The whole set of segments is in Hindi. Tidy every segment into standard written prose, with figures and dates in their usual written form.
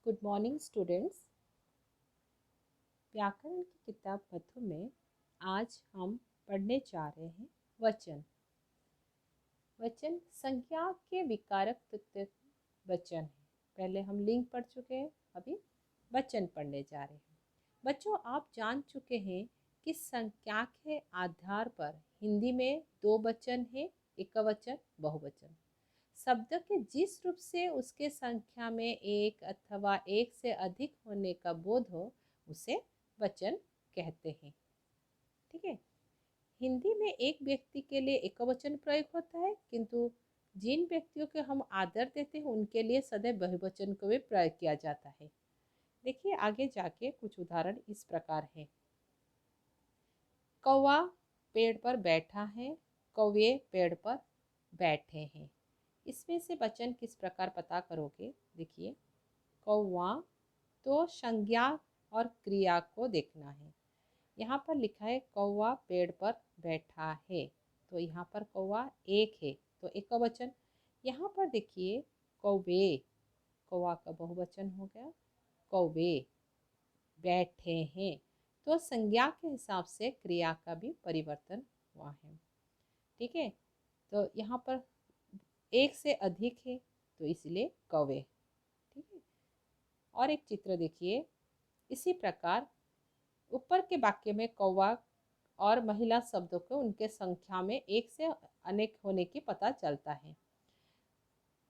Good morning students. व्याकरण की किताब मधु में आज हम पढ़ने जा रहे हैं वचन। वचन संज्ञा के विकारक तृतीय वचन है। पहले हम लिंग पढ़ चुके हैं, अभी वचन पढ़ने जा रहे हैं। बच्चों, आप जान चुके हैं कि संज्ञा के आधार पर हिंदी में दो वचन है, एकवचन, बहुवचन। शब्द के जिस रूप से उसके संख्या में एक अथवा एक से अधिक होने का बोध हो उसे वचन कहते हैं। ठीक है। हिंदी में एक व्यक्ति के लिए एकवचन प्रयोग होता है, किंतु जिन व्यक्तियों को हम आदर देते हैं उनके लिए सदैव बहुवचन को भी प्रयोग किया जाता है। देखिए आगे जाके कुछ उदाहरण इस प्रकार है। कौवा पेड़ पर बैठा है, कौवे पेड़ पर बैठे हैं। इसमें से वचन किस प्रकार पता करोगे? देखिए, कौवा तो संज्ञा और क्रिया को देखना है। यहाँ पर लिखा है कौवा पेड़ पर बैठा है, तो यहाँ पर कौवा एक है तो एकवचन। यहाँ पर देखिए कौवे, कौवा का बहुवचन हो गया, कौवे बैठे हैं, तो संज्ञा के हिसाब से क्रिया का भी परिवर्तन हुआ है। ठीक है। तो यहाँ पर एक से अधिक है तो इसलिए कौवे। ठीक है। और एक चित्र देखिए, इसी प्रकार ऊपर के वाक्य में कौवा और महिला शब्दों को उनके संख्या में एक से अनेक होने की पता चलता है।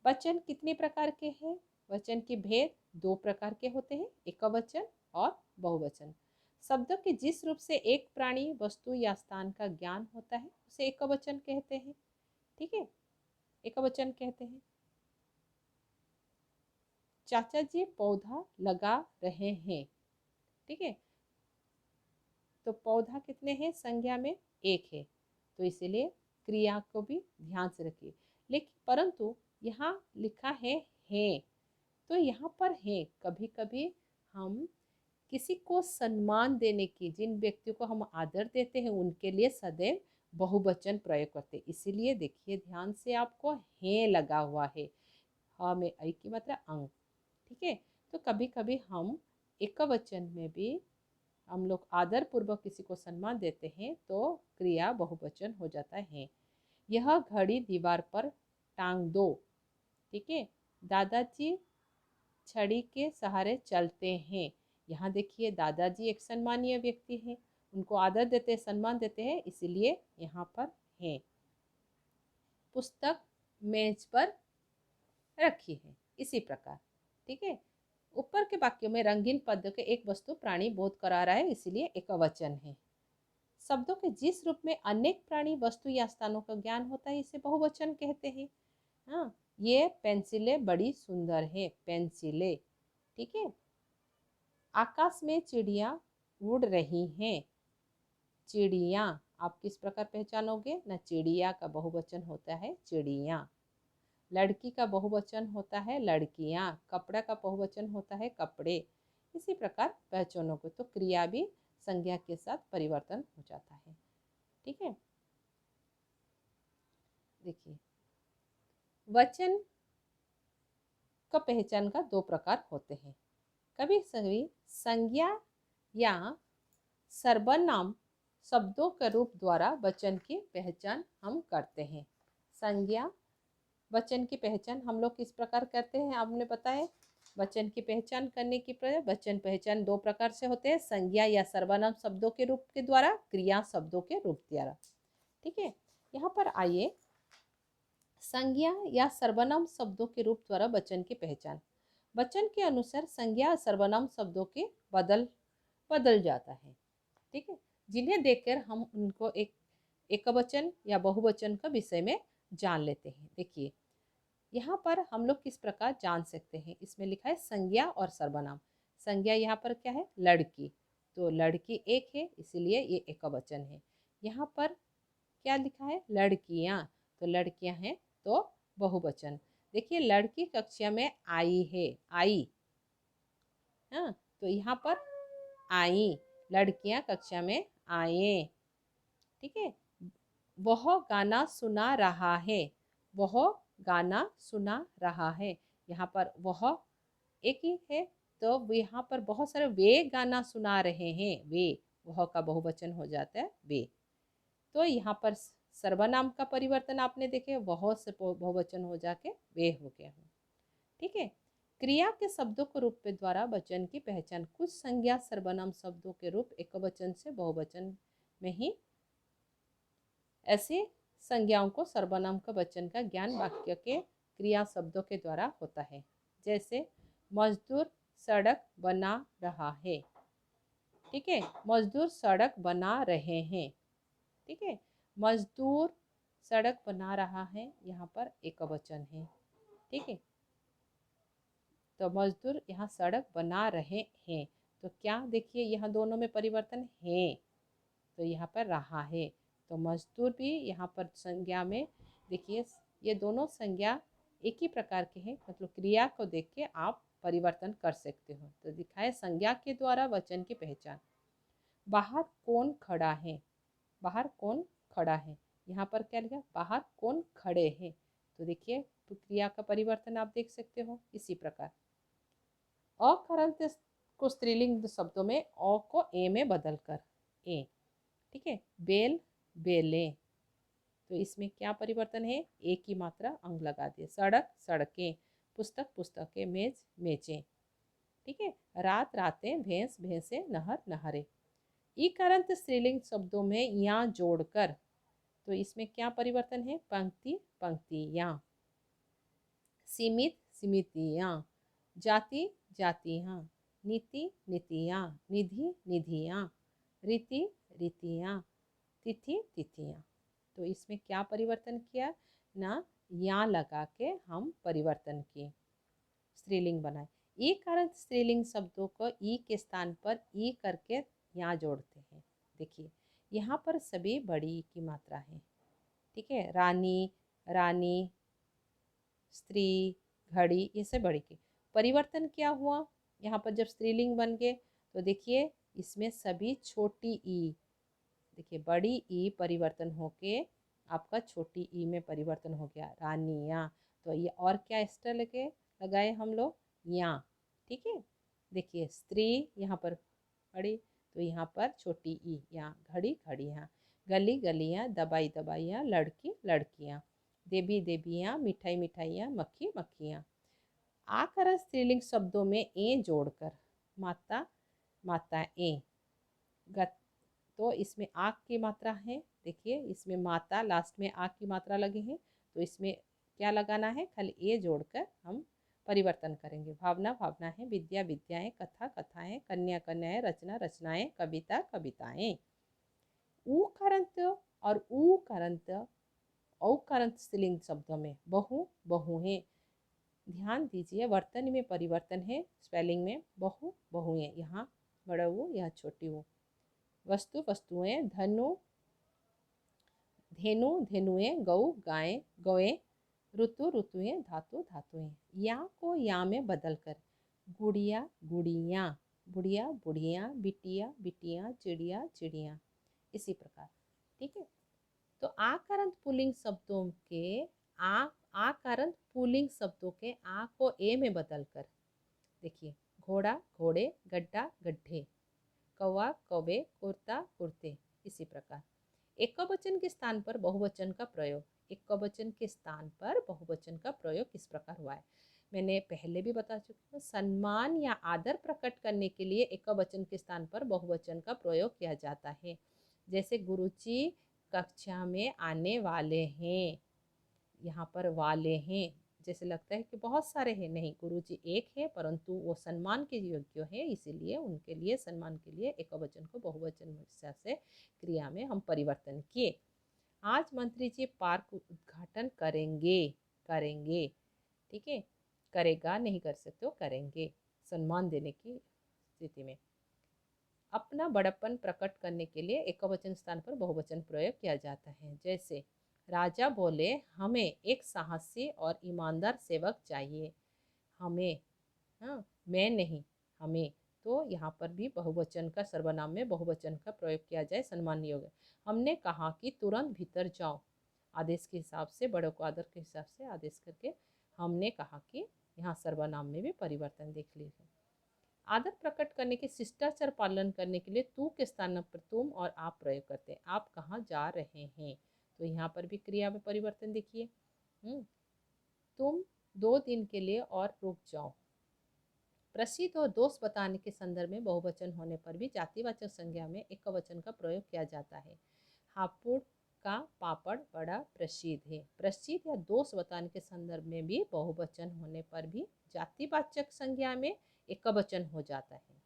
वचन कितने प्रकार के हैं? वचन के भेद दो प्रकार के होते हैं, एकवचन और बहुवचन। शब्दों के जिस रूप से एक प्राणी, वस्तु या स्थान का ज्ञान होता है उसे एकवचन कहते हैं। ठीक है, एकवचन कहते हैं। चाचा जी पौधा लगा रहे हैं। ठीक है, तो पौधा कितने हैं? संज्ञा में एक है, तो इसलिए क्रिया को भी ध्यान से रखिए। लेकिन परंतु यहाँ लिखा है तो यहाँ पर है, कभी कभी हम किसी को सम्मान देने की, जिन व्यक्तियों को हम आदर देते हैं उनके लिए सदैव बहुवचन प्रयोग करते हैं। इसीलिए देखिए ध्यान से, आपको है लगा हुआ है, हाँ में ऐ की मात्रा अंग। ठीक है, तो कभी कभी हम एकवचन में भी हम लोग आदर पूर्वक किसी को सम्मान देते हैं तो क्रिया बहुवचन हो जाता है। यह घड़ी दीवार पर टांग दो। ठीक है, दादाजी छड़ी के सहारे चलते हैं। यहाँ देखिए दादाजी एक सम्मानीय व्यक्ति है, उनको आदर देते हैं, सम्मान देते हैं, इसलिए यहाँ पर है। पुस्तक मेज पर रखी है, इसी प्रकार। ठीक है, ऊपर के वाक्यों में रंगीन पद के एक वस्तु प्राणी बोध करा रहा है, इसीलिए एकवचन है। शब्दों के जिस रूप में अनेक प्राणी, वस्तु या स्थानों का ज्ञान होता है इसे बहुवचन कहते हैं। हाँ, ये पेंसिलें बड़ी सुंदर है, पेंसिलें। ठीक है, आकाश में चिड़िया उड़ रही हैं। चिड़िया आप किस प्रकार पहचानोगे ना? चिड़िया का बहुवचन होता है चिड़िया। लड़की का बहुवचन होता है लड़कियां। कपड़ा का बहुवचन होता है कपड़े। इसी प्रकार पहचानोगे तो क्रिया भी संज्ञा के साथ परिवर्तन हो जाता है। ठीक है, देखिए वचन का पहचान का दो प्रकार होते हैं। कभी कभी संज्ञा या सर्वनाम शब्दों के रूप द्वारा वचन की पहचान हम करते हैं। संज्ञा वचन की पहचान हम लोग किस प्रकार करते हैं आपने बताया। वचन की पहचान करने की वचन पहचान दो प्रकार से होते हैं, संज्ञा या सर्वनाम शब्दों के रूप के द्वारा, क्रिया शब्दों के रूप द्वारा। ठीक है, यहाँ पर आइए, संज्ञा या सर्वनाम शब्दों के रूप द्वारा वचन की पहचान। वचन के अनुसार संज्ञा सर्वनाम शब्दों के बदल जाता है। ठीक है, जिन्हें देखकर हम उनको एक एकवचन या बहुवचन का विषय में जान लेते हैं। देखिए यहाँ पर हम लोग किस प्रकार जान सकते हैं, इसमें लिखा है संज्ञा और सर्वनाम। संज्ञा यहाँ पर क्या है? लड़की, तो लड़की एक है इसीलिए ये एकवचन है। यहाँ पर क्या लिखा है? लड़कियाँ, तो लड़कियाँ हैं तो बहुवचन। देखिए लड़की कक्षा में आई है, आई। हाँ, तो यहाँ पर आई, लड़कियाँ कक्षा में आए। ठीक है, वह गाना सुना रहा है, वह गाना सुना रहा है। यहाँ पर वह एक ही है तो यहाँ पर बहुत सारे वे गाना सुना रहे हैं, वे, वह का बहुवचन हो जाता है वे। तो यहाँ पर सर्वनाम का परिवर्तन आपने देखे, वह से बहुवचन हो जाके वे हो गया। ठीक है। क्रिया के शब्दों के रूप के द्वारा वचन की पहचान। कुछ संज्ञा सर्वनाम शब्दों के रूप एकवचन से बहुवचन में ही, ऐसे संज्ञाओं को सर्वनाम का वचन का ज्ञान वाक्य के क्रिया शब्दों के द्वारा होता है। जैसे मजदूर सड़क बना रहा है। ठीक है, मजदूर सड़क बना रहे हैं। ठीक है, मजदूर सड़क बना रहा है, यहाँ पर एकवचन है। ठीक है, तो मजदूर यहाँ सड़क बना रहे हैं, तो क्या देखिए यहाँ दोनों में परिवर्तन है, तो यहाँ पर रहा है। तो मजदूर भी यहाँ पर संज्ञा में देखिए, ये दोनों संज्ञा एक ही प्रकार के हैं, मतलब क्रिया को देख के आप परिवर्तन कर सकते हो। तो दिखाए संज्ञा के द्वारा वचन की पहचान। बाहर कौन खड़ा है, बाहर कौन खड़ा है, यहाँ पर क्या लिखा, बाहर कौन खड़े हैं। तो देखिए तो क्रिया का परिवर्तन आप देख सकते हो। इसी प्रकार अकारांत को स्त्रीलिंग शब्दों में अ को ए में बदल कर ए। ठीक है, बेल बेलें, तो इसमें क्या परिवर्तन है, ए की मात्रा अंग लगा दिए। सड़क सड़कें, पुस्तक पुस्तकें, मेज मेजें। ठीक है, रात रातें, भैंस भैंसे, नहर नहरें। इकारांत स्त्रीलिंग शब्दों में या जोड़कर, तो इसमें क्या परिवर्तन है, पंक्ति पंक्तियाँ, सीमित समितियाँ, जाति जातियाँ, नीति नीतियाँ, निधि निधियाँ, रीति रीतियाँ, तिथि तिथियाँ। तो इसमें क्या परिवर्तन किया ना, या लगा के हम परिवर्तन किए, स्त्रीलिंग बनाए। ई कारण स्त्रीलिंग शब्दों को ई के स्थान पर ई करके यहाँ जोड़ते हैं। देखिए यहाँ पर सभी बड़ी ई की मात्रा है। ठीक है, रानी रानी, स्त्री, घड़ी, ये सब बड़ी की। परिवर्तन क्या हुआ, यहाँ पर जब स्त्रीलिंग बन गए तो देखिए इसमें सभी छोटी ई, देखिए बड़ी ई परिवर्तन होके आपका छोटी ई में परिवर्तन हो गया, रानियाँ। तो ये और क्या एक्स्ट्रा लगे लगाए हम लोग, या। ठीक है, देखिए स्त्री यहाँ पर बड़ी, तो यहाँ पर छोटी ई, यहाँ घड़ी घड़ियाँ, गली गलियाँ, दवाई दवाइयाँ, लड़की लड़कियाँ, देवी देवियाँ, मिठाई मिठाइयाँ, मक्खी मक्खियाँ। आकर स्त्रीलिंग शब्दों में ए जोड़कर माता माताएं, तो इसमें आक की मात्रा है। देखिए इसमें माता लास्ट में आक की मात्रा लगी है, तो इसमें क्या लगाना है, खाली ए जोड़कर हम परिवर्तन करेंगे। भावना भावनाएं, विद्या विद्याएं, कथा कथाएं, कन्या कन्याएं, रचना रचनाएं, कविता कविताएं। उकारंत और उकारंत औकारंत स्त्रीलिंग शब्दों में बहु बहुएं, ध्यान दीजिए वर्तन में परिवर्तन है, स्पेलिंग में बहु बहुएं, यहाँ बड़ा वो यहाँ छोटी वो। वस्तु वस्तुएं, धनु धेनु धेनुएं, गौ गायें गौएं, ऋतु ऋतुएं, धातु धातुएं। या को या में बदलकर गुड़िया गुड़ियाँ, बुढ़िया बुढ़ियाँ, बिटिया बिटियाँ, चिड़िया चिड़ियाँ। इसी प्रकार। ठीक है, तो आकारंत पुल्लिंग शब्दों के आकारंत पुल्लिंग शब्दों के आ को ए में बदलकर देखिए घोड़ा घोड़े, गड्ढा गड्ढे, कौवा कौवे, कुर्ता कुर्ते। इसी प्रकार एकवचन के स्थान पर बहुवचन का प्रयोग, एकवचन के स्थान पर बहुवचन का प्रयोग किस प्रकार हुआ है, मैंने पहले भी बता चुकी हूँ। सम्मान या आदर प्रकट करने के लिए एकवचन के स्थान पर बहुवचन का प्रयोग किया जाता है। जैसे गुरुजी कक्षा में आने वाले हैं, यहाँ पर वाले हैं, जैसे लगता है कि बहुत सारे हैं, नहीं, गुरुजी एक है, परंतु वो सम्मान के योग्य है, इसीलिए उनके लिए सम्मान के लिए एकवचन को बहुवचन से क्रिया में हम परिवर्तन किए। आज मंत्री जी पार्क उद्घाटन करेंगे, करेंगे। ठीक है, करेगा नहीं कर सकते हो, करेंगे, सम्मान देने की स्थिति में। अपना बड़प्पन प्रकट करने के लिए एकवचन स्थान पर बहुवचन प्रयोग किया जाता है। जैसे राजा बोले हमें एक साहसी और ईमानदार सेवक चाहिए, हमें, हाँ, मैं नहीं, हमें। तो यहाँ पर भी बहुवचन का सर्वनाम में बहुवचन का प्रयोग किया जाए, सम्मान योग्य। हमने कहा कि तुरंत भीतर जाओ, आदेश के हिसाब से, बड़ों को आदर के हिसाब से आदेश करके हमने कहा कि, यहाँ सर्वनाम में भी परिवर्तन देख लीजिए। आदर प्रकट करने के शिष्टाचार पालन करने के लिए तू के स्थान पर तुम और आप प्रयोग करते हैं। आप कहाँ जा रहे हैं, तो यहाँ पर भी क्रिया में परिवर्तन देखिए। तुम 2 दिन के लिए और रुक जाओ। प्रसिद्ध और दोष बताने के संदर्भ में बहुवचन होने पर भी जातिवाचक संज्ञा में एकवचन का प्रयोग किया जाता है। हापुड़ का पापड़ बड़ा प्रसिद्ध है। प्रसिद्ध या दोष बताने के संदर्भ में भी बहुवचन होने पर भी जातिवाचक संज्ञा में एकवचन हो जाता है।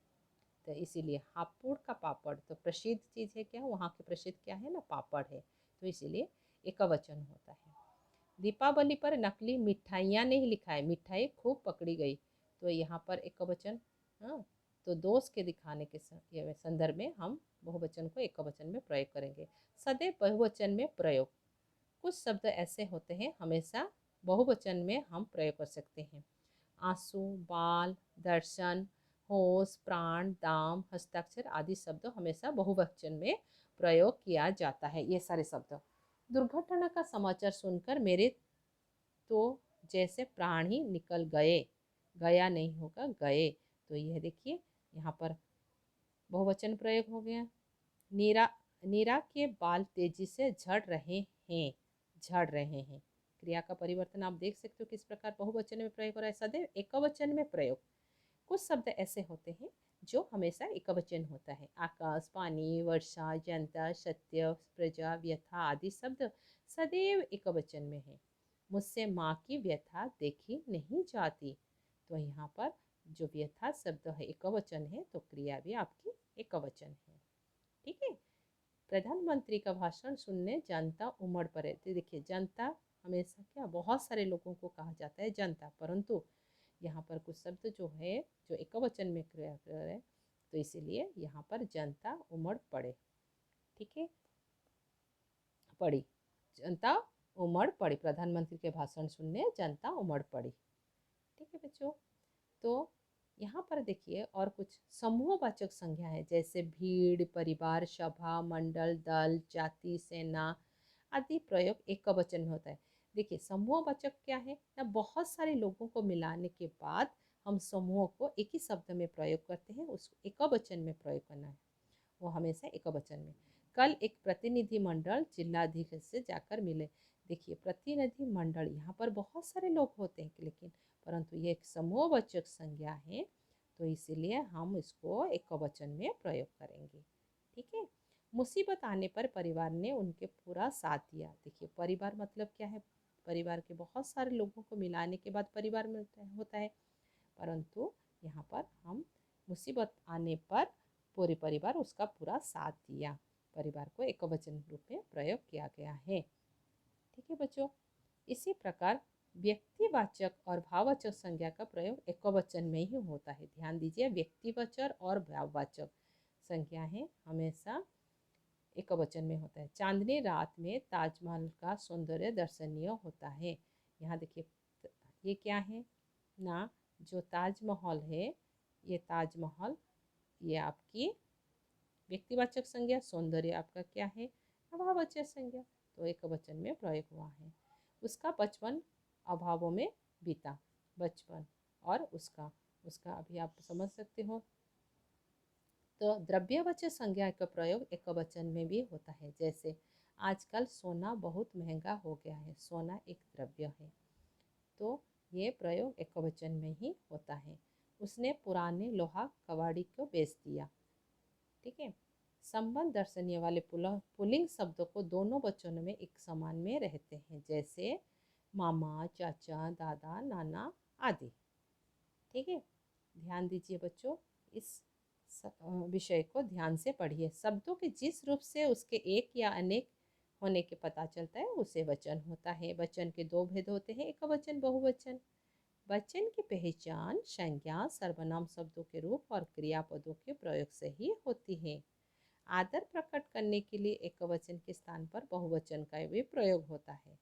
तो इसीलिए हापुड़ का पापड़ तो प्रसिद्ध चीज़ है, क्या वहाँ के प्रसिद्ध क्या है ना, पापड़ है, तो इसीलिए एकवचन होता है। दीपावली पर नकली मिठाइयाँ नहीं लिखा है, मिठाई खूब पकड़ी गई, तो यहाँ पर एकवचन। हाँ, तो दोष के दिखाने के संदर्भ में हम बहुवचन को एकवचन में प्रयोग करेंगे। सदैव बहुवचन में प्रयोग, कुछ शब्द ऐसे होते हैं हमेशा बहुवचन में हम प्रयोग कर सकते हैं। आंसू, बाल, दर्शन, होश, प्राण, दाम, हस्ताक्षर आदि शब्द हमेशा बहुवचन में प्रयोग किया जाता है। ये सारे शब्द। दुर्घटना का समाचार सुनकर मेरे तो जैसे प्राण ही निकल गए, गया नहीं होगा, गए, तो यह देखिए यहाँ पर बहुवचन प्रयोग हो गया। नीरा नीरा के बाल तेजी से झड़ रहे हैं, झड़ रहे हैं। क्रिया का परिवर्तन आप देख सकते हो किस प्रकार बहुवचन में प्रयोग हो रहा है, सदैव एकवचन में प्रयोग। कुछ शब्द ऐसे होते हैं जो हमेशा एकवचन होता है। आकाश, पानी, वर्षा, जनता, सत्य, प्रजा, व्यथा आदि शब्द सदैव एकवचन में है। मुझसे माँ की व्यथा देखी नहीं जाती, तो यहाँ पर जो व्यथा शब्द है एकवचन है, तो क्रिया भी आपकी एकवचन है। ठीक है। प्रधानमंत्री का भाषण सुनने जनता उमड़ पड़े, तो देखिए जनता हमेशा क्या, बहुत सारे लोगों को कहा जाता है जनता, परंतु यहाँ पर कुछ शब्द जो है जो एकवचन में क्रिया कर है, तो इसीलिए यहाँ पर जनता उमड़ पड़े। ठीक है, पड़ी, जनता उमड़ पड़ी, प्रधानमंत्री के भाषण सुनने जनता उमड़ पड़ी। ठीक है बच्चों, तो यहाँ पर देखिए और कुछ समूहवाचक संज्ञा है, जैसे भीड़, परिवार, सभा, मंडल, दल, जाति, सेना आदि प्रयोग एकवचन में होता है। देखिए समूहवाचक क्या है ना, बहुत सारे लोगों को मिलाने के बाद हम समूह को एक ही शब्द में प्रयोग करते हैं, उसको एकवचन में प्रयोग करना है, वो हमेशा एकवचन में। कल एक प्रतिनिधि मंडल जिलाधीश से जाकर मिले। देखिए प्रतिनिधि मंडल, यहाँ पर बहुत सारे लोग होते हैं, लेकिन परंतु ये एक समूहवाचक संज्ञा है, तो इसीलिए हम इसको एकवचन में प्रयोग करेंगे। ठीक है। मुसीबत आने पर परिवार ने उनके पूरा साथ दिया। देखिए परिवार मतलब क्या है, परिवार के बहुत सारे लोगों को मिलाने के बाद परिवार मिलता होता है, परंतु यहाँ पर हम मुसीबत आने पर पूरे परिवार उसका पूरा साथ दिया, परिवार को एकवचन रूप में प्रयोग किया गया है। ठीक है बच्चों, इसी प्रकार व्यक्तिवाचक और भाववाचक संज्ञा का प्रयोग एकवचन में ही होता है। ध्यान दीजिए, व्यक्तिवाचक और भाववाचक संज्ञा है हमेशा एकवचन में होता है। चांदनी रात में ताजमहल का सौंदर्य दर्शनीय होता है। यहाँ देखिए ये क्या है ना, जो ताजमहल है, ये ताजमहल, ये आपकी व्यक्तिवाचक संज्ञा, सौंदर्य आपका क्या है, अभाववाचक संज्ञा, तो एकवचन में प्रयोग हुआ है। उसका बचपन अभावों में बीता, बचपन और उसका उसका अभी आप समझ सकते हो। तो द्रव्यवाचक संज्ञा का प्रयोग एकवचन में भी होता है, जैसे आजकल सोना बहुत महंगा हो गया है, सोना एक द्रव्य है, तो ये प्रयोग एकवचन में ही होता है। उसने पुराने लोहा कबाड़ी को बेच दिया। ठीक है। संबंध दर्शनीय वाले पुल्लिंग शब्दों को दोनों वचनों में एक समान में रहते हैं, जैसे मामा, चाचा, दादा, नाना आदि। ठीक है। ध्यान दीजिए बच्चों, इस विषय को ध्यान से पढ़िए। शब्दों के जिस रूप से उसके एक या अनेक होने के पता चलता है उसे वचन होता है। वचन के दो भेद होते हैं, एकवचन, बहुवचन। वचन की पहचान संज्ञा, सर्वनाम शब्दों के रूप और क्रियापदों के प्रयोग से ही होती है। आदर प्रकट करने के लिए एकवचन के स्थान पर बहुवचन का भी प्रयोग होता है।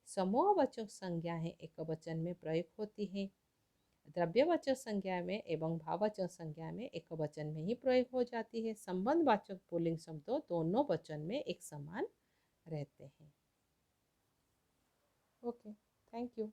समूहवाचक संज्ञाएं एकवचन में प्रयोग होती हैं। द्रव्यवाचक संज्ञा में एवं भाववाचक संज्ञा में एकवचन में ही प्रयोग हो जाती है। संबंधवाचक पुल्लिंग शब्दों दोनों वचन में एक समान रहते हैं। Okay, thank you.